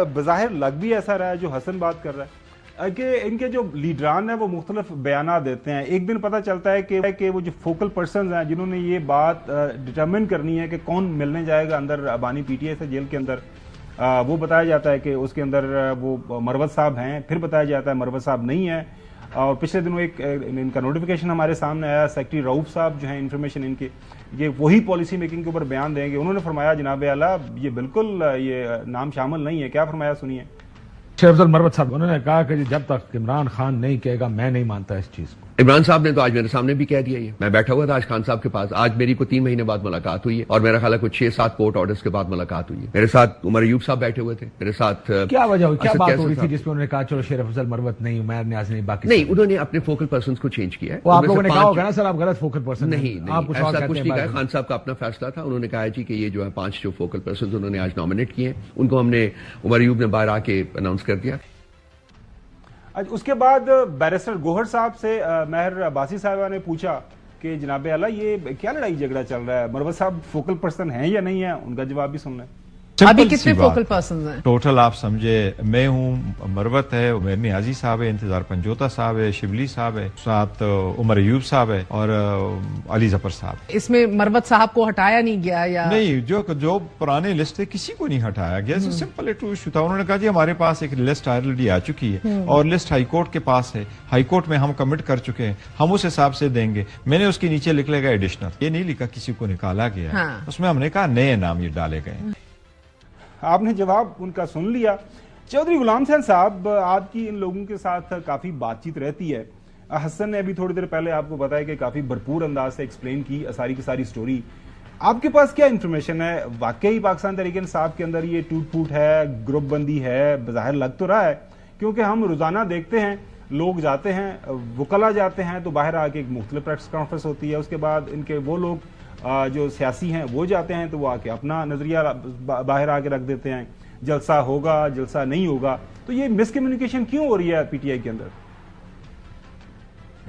बज़ाहिर लग भी ऐसा रहा है जो हसन बात कर रहा है कि इनके जो लीडरान है वो मुख्तलिफ बयान देते हैं। एक दिन पता चलता है कि वो जो फोकल पर्सन हैं जिन्होंने ये बात डिटरमिन करनी है कि कौन मिलने जाएगा अंदर अबानी पीटीआई से जेल के अंदर, वो बताया जाता है कि उसके अंदर वो मरवत साहब हैं, फिर बताया जाता है मरवत साहब नहीं है। और पिछले दिनों एक इनका नोटिफिकेशन हमारे सामने आया, सेक्रेटरी रऊफ साहब जो है इंफॉर्मेशन इनके ये वही पॉलिसी मेकिंग के ऊपर बयान देंगे। उन्होंने फरमाया जनाब आला ये बिल्कुल ये नाम शामिल नहीं है। क्या फरमाया सुनिए। शेख अफजल मरवत साहब उन्होंने कहा कि जब तक इमरान खान नहीं कहेगा मैं नहीं मानता इस चीज को। इमरान साहब ने तो आज मेरे सामने भी कह दिया ये। मैं बैठा हुआ था आज खान साहब के पास, आज मेरी को 3 महीने बाद मुलाकात हुई है और मेरा ख्याल है कुछ 6-7 कोर्ट ऑर्डर्स के बाद मुलाकात हुई है। मेरे साथ उमर अयूब साहब बैठे हुए थे, मेरे साथ क्या वजह हुई, क्या बात हो रही थी जिसमें उन्होंने कहा चलो शेख अफजल मरवत नहीं, उमर न्याज नहीं, बाकी नहीं, उन्होंने अपने फोकल पर्सन को चेंज किया है। आप लोगों ने कहा होगा ना सर आप गलत फोकल पर्सन नहीं, ऐसा कुछ नहीं कहा। खान साहब का अपना फैसला था। उन्होंने कहा जी कि ये जो है 5 जो फोकल पर्सन उन्होंने आज नॉमिनेट किए हैं उनको हमने उमर अयूब ने बाहर आके अनाउंस कर दिया। उसके बाद बैरिस्टर गोहर साहब से महर अब्बासी साहिबा ने पूछा कि जनाब आला ये क्या लड़ाई झगड़ा चल रहा है, मरवत साहब फोकल पर्सन हैं या नहीं है, उनका जवाब भी सुन लें। अभी कितने फोकल पर्सन हैं टोटल? आप समझे मैं हूँ, मरवत है, उमर नियाजी साहब है, इंतजार पंजोता साहब है, शिबली साहब है, साथ उमर अयूब साहब है और अली जफर साहब। इसमें मरवत साहब को हटाया नहीं गया या नहीं? जो पुराने लिस्ट है किसी को नहीं हटाया गया। सिंपल टू इशू था। उन्होंने कहा जी हमारे पास एक लिस्ट ऑलरेडी आ चुकी है और लिस्ट हाईकोर्ट के पास है, हाईकोर्ट में हम कमिट कर चुके हैं, हम उस हिसाब से देंगे। मैंने उसके नीचे लिख लेगा एडिशनल, ये नहीं लिखा किसी को निकाला गया। उसमें हमने कहा नए नाम ये डाले गए। आपने जवाब उनका सुन लिया। चौधरी गुलाम हुसैन साहब, आपकी इन लोगों के साथ काफी बातचीत रहती है। हसन ने अभी थोड़ी देर पहले आपको बताया कि काफी भरपूर अंदाज से एक्सप्लेन की सारी की सारी स्टोरी। आपके पास क्या इंफॉर्मेशन है? वाकई पाकिस्तान तहरीक-ए-इंसाफ के अंदर ये टूट फूट है, ग्रुप बंदी है? बज़ाहिर लग तो रहा है क्योंकि हम रोजाना देखते हैं लोग जाते हैं, वकला जाते हैं तो बाहर आके एक मुख्तलिफ प्रेस कॉन्फ्रेंस होती है, उसके बाद इनके वो लोग जो सियासी हैं वो जाते हैं तो वो आके अपना नजरिया बाहर आके रख देते हैं, जलसा होगा जलसा नहीं होगा। तो ये मिसकम्युनिकेशन क्यों हो रही है पीटीआई के अंदर?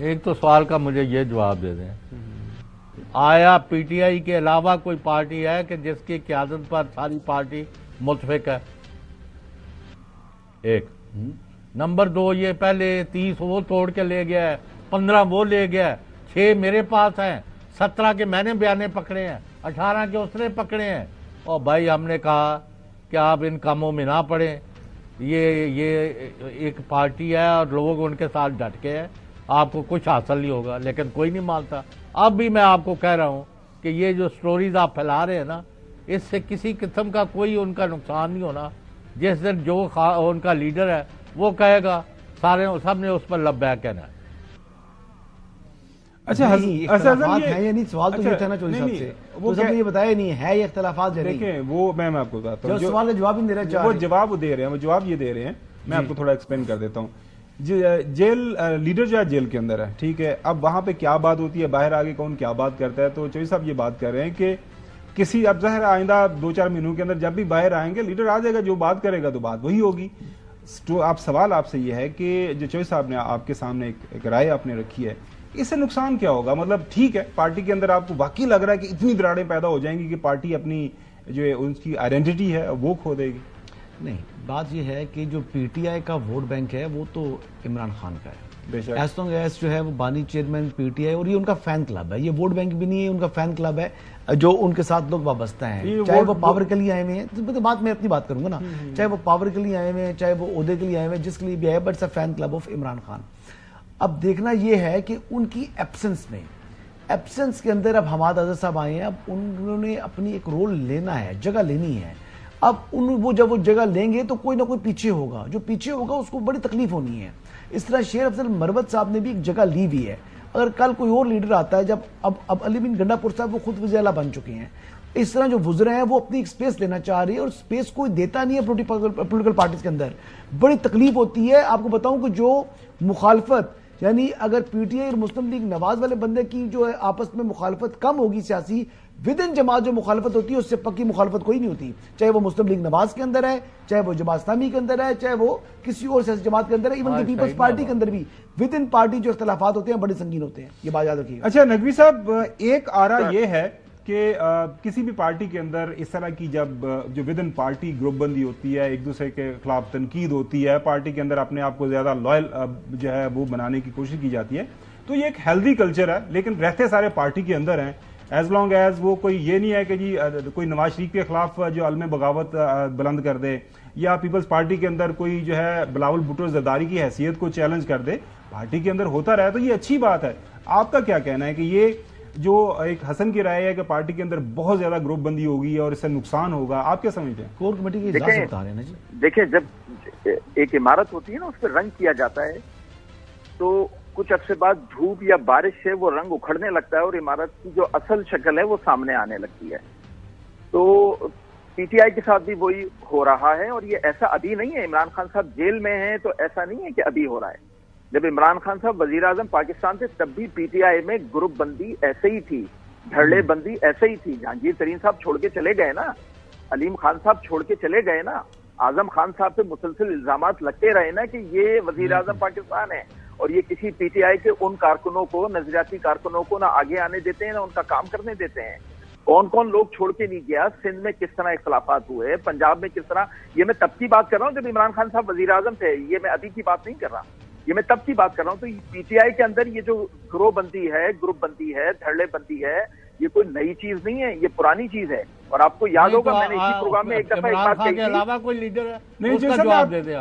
एक तो सवाल का मुझे ये जवाब दे दें, आया पीटीआई के अलावा कोई पार्टी है कि जिसकी क़यादत पर सारी पार्टी मुतफिक है? एक। नंबर 2, ये पहले 30 वो तोड़ के ले गया है, 15 वो ले गया है, 6 मेरे पास हैं, 17 के मैंने बयाने पकड़े हैं, 18 के उसने पकड़े हैं। और भाई हमने कहा कि आप इन कामों में ना पड़े, ये एक पार्टी है और लोग उनके साथ डट के हैं, आपको कुछ हासिल नहीं होगा। लेकिन कोई नहीं मानता। अब भी मैं आपको कह रहा हूं कि ये जो स्टोरीज आप फैला रहे हैं ना, इससे किसी किस्म का कोई उनका नुकसान नहीं होना। जिस दिन जो उनका लीडर है वो कहेगा सारे सब ने उस पर लब्बैक कहना है। अच्छा इख्तिलाफात है या नहीं? सवाल तो ये था ना चौधरी साहब से, वो सब ये बताया नहीं है ये इख्तिलाफात। देखिए वो मैं आपको बताता हूँ, सवाल का जवाब ही नहीं दे रहे, वो जवाब दे रहे हैं, वो जवाब ये दे रहे हैं। मैं आपको थोड़ा एक्सप्लेन कर देता हूँ। जेल लीडर जो है जेल के अंदर है, ठीक है। अब वहां पे क्या बात होती है, बाहर आगे कौन क्या बात करता है, तो चौधरी साहब ये बात कर रहे हैं कि किसी अब ज़ाहिर आइंदा 2-4 महीनों के अंदर जब भी बाहर आएंगे लीडर आ जाएगा, जो बात करेगा तो बात वही होगी। तो आप सवाल आपसे ये है कि जो चौधरी साहब ने आपके सामने एक राय आपने रखी है, इससे नुकसान क्या होगा? मतलब ठीक है पार्टी के अंदर आपको वाकई लग रहा है कि इतनी दरारें पैदा हो जाएंगी कि पार्टी अपनी जो उनकी आइडेंटिटी है वो खो देगी? नहीं, बात यह है कि जो पीटीआई का वोट बैंक है वो तो इमरान खान का है। एज लॉन्ग एज जो है वो बानी चेयरमैन पीटीआई, और ये उनका फैन क्लब है, ये वोट बैंक भी नहीं है, उनका फैन क्लब है जो उनके साथ लोग वाबस्ता हैं। चाहे वो पावर के लिए आए हुए हैं, तो बात मैं अपनी बात करूंगा ना, चाहे वो पावर के लिए आए हुए हैं, चाहे वो ओहदे के लिए आए हुए हैं, जिसके लिए भी आए, but it's a fan club of Imran Khan. अब देखना यह है कि उनकी एब्सेंस के अंदर अब हमाद आज़ाद साहब आए हैं, अब उन्होंने अपनी एक रोल लेना है, जगह लेनी है। अब जब वो जगह लेंगे तो कोई ना कोई पीछे होगा, जो पीछे होगा उसको बड़ी तकलीफ होनी है। इस तरह शेर अफजल मरवत साहब ने भी एक जगह ली हुई है। अगर कल कोई और लीडर आता है, जब अब अली बिन गंडापुर साहब वो खुद वज़ीर आला बन चुके हैं, इस तरह जो वुज़रा हैं वो अपनी एक स्पेस लेना चाह रही है और स्पेस कोई देता नहीं है पोलिटिकल पार्टीज के अंदर। बड़ी तकलीफ होती है। आपको बताऊं कि जो मुखालफत, यानी अगर पीटीआई और मुस्लिम लीग नवाज वाले बंदे की जो है आपस में मुखालफत कम होगी सियासी, विद इन जमात जो मुखालफत होती है उससे पक्की मुखालफत कोई नहीं होती, चाहे वो मुस्लिम लीग नवाज के अंदर है, चाहे वो जमात इस्लामी के अंदर है, चाहे वो किसी और सियासी जमात के अंदर है, इवन कि पीपल्स पार्टी के अंदर भी विद इन पार्टी जो इख्तिलाफात होते हैं बड़े संगीन होते हैं, ये बात याद रखिएगा। अच्छा नकवी साहब, एक आरा ये है कि किसी भी पार्टी के अंदर इस तरह की जब जो विद इन पार्टी ग्रुपबंदी होती है, एक दूसरे के खिलाफ तनकीद होती है, पार्टी के अंदर अपने आप को ज्यादा लॉयल जो है वो बनाने की कोशिश की जाती है, तो ये एक हेल्दी कल्चर है। लेकिन रहते सारे पार्टी के अंदर हैं, एज लॉन्ग एज वो कोई ये नहीं है कि जी कोई नवाज शरीफ के खिलाफ जो अलम बगावत बुलंद कर दे, या पीपल्स पार्टी के अंदर कोई जो है बिलावल भुट्टो जरदारी की हैसियत को चैलेंज कर दे, पार्टी के अंदर होता रहे तो ये अच्छी बात है। आपका क्या कहना है कि ये जो एक हसन की राय है कि पार्टी के अंदर बहुत ज्यादा ग्रुपबंदी होगी और इससे नुकसान होगा, आप क्या समझते हैं? कोर कमेटी की इजाजत बता रहे हैं ना जी। देखिए, जब एक इमारत होती है ना, उस पर रंग किया जाता है, तो कुछ अरसे बाद धूप या बारिश से वो रंग उखड़ने लगता है और इमारत की जो असल शक्ल है वो सामने आने लगती है। तो पीटीआई के साथ भी वही हो रहा है, और ये ऐसा अभी नहीं है। इमरान खान साहब जेल में हैं तो ऐसा नहीं है कि अभी हो रहा है। जब इमरान खान साहब वजीर आजम पाकिस्तान थे तब भी पीटीआई में ग्रुप बंदी ऐसे ही थी, धड़ल्ले बंदी ऐसे ही थी। जहांगीर तरीन साहब छोड़ के चले गए ना, अलीम खान साहब छोड़ के चले गए ना, आजम खान साहब पे मुसलसल इल्जामात लगते रहे ना कि ये वजीर आजम पाकिस्तान है, और ये किसी पीटीआई के उन कारकुनों को, नजरियाती कारकुनों को ना आगे आने देते हैं ना उनका काम करने देते हैं। कौन कौन लोग छोड़ के नहीं गया, सिंध में किस तरह इख्तलाफात हुए, पंजाब में किस तरह, ये मैं तब की बात कर रहा हूँ जब इमरान खान साहब वजीर आजम थे, ये मैं अभी की बात नहीं कर रहा, ये मैं तब की बात कर रहा हूँ। तो पीटीआई के अंदर ये जो गिरोहबंदी है, ग्रुप बंदी है, धड़ल्ले बंदी है, ये कोई नई चीज नहीं है, ये पुरानी चीज है। और आपको याद होगा मैंने इसी प्रोग्राम में एक दफा एक बात कही थी, अलावा कोई लीडर है नहीं, उसका जवाब दे दे।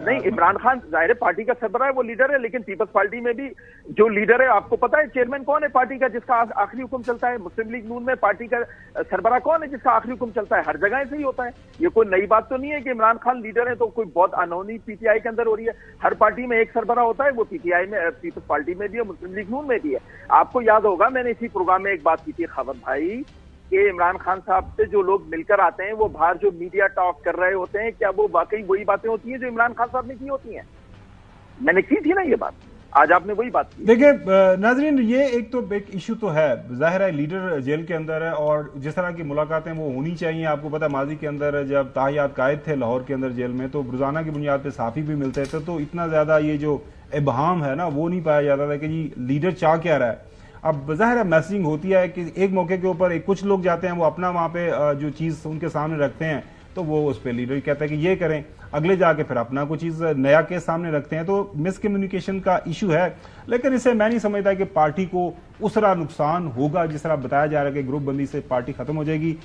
नहीं, इमरान खान जाहिर है पार्टी का सरबराह है, वो लीडर है, लेकिन पीपल्स पार्टी में भी जो लीडर है, आपको पता है चेयरमैन कौन है पार्टी का जिसका आखिरी हुक्म चलता है? मुस्लिम लीग नून में पार्टी का सरबराह कौन है जिसका आखिरी हुक्म चलता है? हर जगह ऐसे ही होता है। ये कोई नई बात तो नहीं है कि इमरान खान लीडर है तो कोई बहुत अनहोनी पीटीआई के अंदर हो रही है। हर पार्टी में एक सरबराह होता है, वो पीटीआई में, पीपल्स पार्टी में भी है, मुस्लिम लीग नून में भी है। आपको याद होगा मैंने इसी प्रोग्राम में एक बात की थी खावर भाई, कि इमरान खान साहब से जो लोग मिलकर आते हैं, वो बाहर जो मीडिया टॉक कर रहे होते हैं, क्या वो वाकई वही बातें होती हैं जो इमरान खान साहब ने की होती हैं? मैंने की थी ना ये बात, आज आपने वही बात की। देखिए नाजरीन, ये एक तो एक इशू तो है, जाहिर है लीडर जेल के अंदर है और जिस तरह की मुलाकातें वो होनी चाहिए। आपको पता है माजी के अंदर जब ताहियात कायद थे लाहौर के अंदर जेल में, तो रोजाना की बुनियाद पे साफी भी मिलते थे, तो इतना ज्यादा ये जो इबहाम है ना वो नहीं पाया जाता था कि जी लीडर चाह क्या रहा है। अब जाहिर है मैसेजिंग होती है कि एक मौके के ऊपर कुछ लोग जाते हैं, वो अपना वहां पे जो चीज उनके सामने रखते हैं, तो वो उस पर लीडर कहता है कि ये करें, अगले जाके फिर अपना कोई चीज नया के सामने रखते हैं। तो मिसकम्युनिकेशन का इशू है, लेकिन इसे मैं नहीं समझता कि पार्टी को उस तरह नुकसान होगा जिस तरह बताया जा रहा है कि ग्रुप बंदी से पार्टी खत्म हो जाएगी।